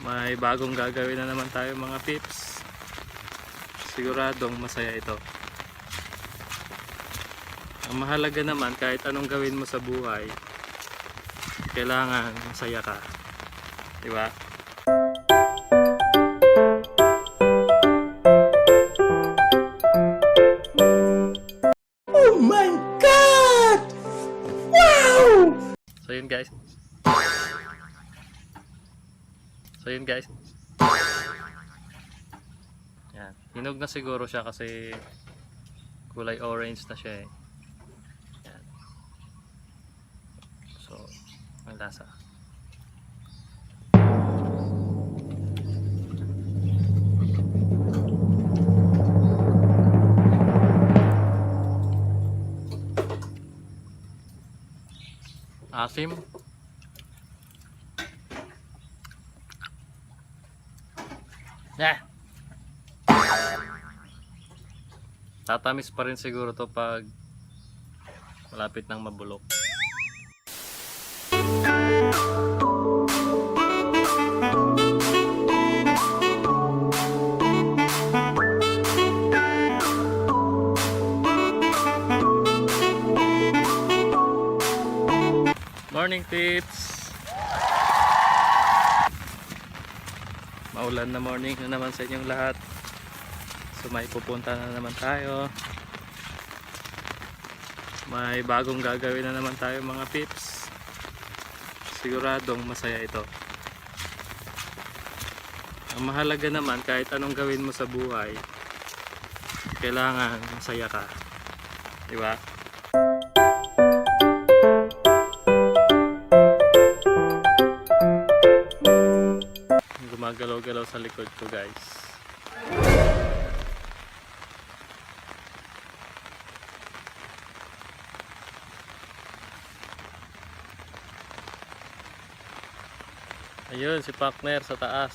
May bagong gagawin na naman tayo mga pips. Siguradong masaya ito. Ang mahalaga naman, kahit anong gawin mo sa buhay, kailangan masaya ka, diba? Oh my God! Wow! So yun guys. Yan. Hinog na siguro siya kasi kulay orange na siya eh. Yan. So, ang lasa. Asim. Yeah. Tatamis pa rin siguro to pag malapit ng mabulok. Morning tips. Maulan na morning na naman sa inyong lahat. So may pupunta na naman tayo. May bagong gagawin na naman tayo mga pips. Siguradong masaya ito. Ang mahalaga naman, kahit anong gawin mo sa buhay, kailangan masaya ka, diba? Gumagalaw-galaw sa likod ko guys. Ayun si partner sa taas.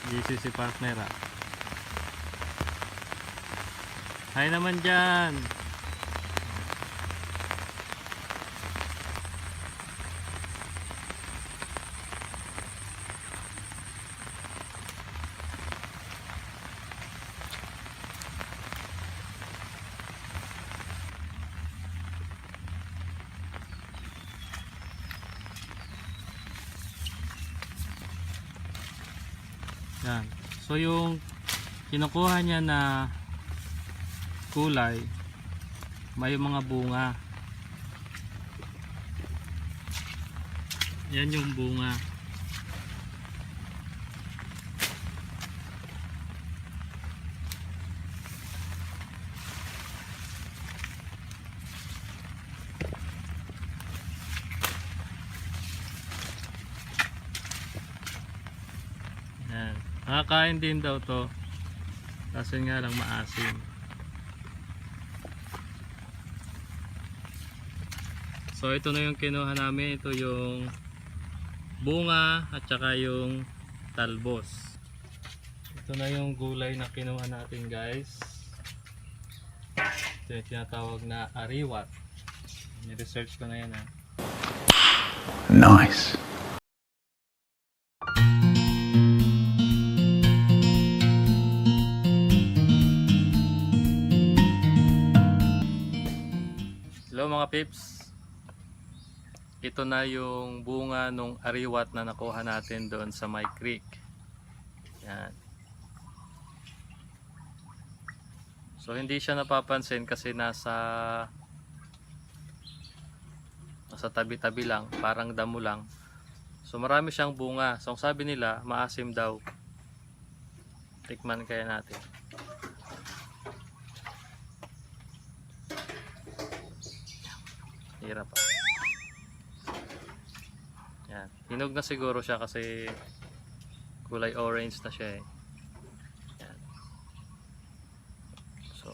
Busy si partner ah. Hi naman dyan. Yan. So yung kinukuha niya na kulay, may mga bunga. Yan yung bunga. Yan. Nakakain din daw to. Kasi nga lang maasim. So ito na yung kinuha namin. Ito yung bunga at saka yung talbos. Ito na yung gulay na kinuha natin guys. Ito yung tinatawag na ariwat. Ni-research ko na yan ha. Nice. Hello mga pips. Ito na yung bunga nung ariwat na nakuha natin doon sa my creek. Yan. So hindi siya napapansin kasi nasa tabi-tabi lang, parang damo lang. So marami siyang bunga. So sabi nila maasim daw. Tikman kaya natin. Hirap pa. Yan. Hinog na siguro siya kasi kulay orange na siya eh. Yan. So,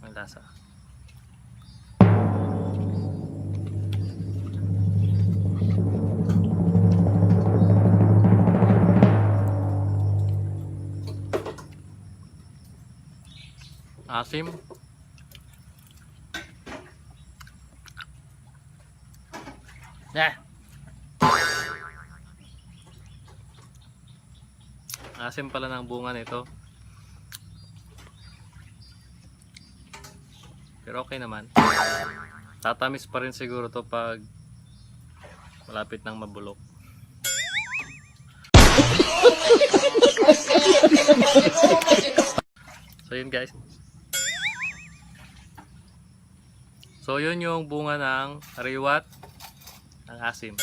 ang lasa. Asim. Ah! Asim pala ng bunga nito. Pero okay naman. Tatamis pa rin siguro to pag malapit nang mabulok. So yun guys. So yun yung bunga ng hariwat ng asim.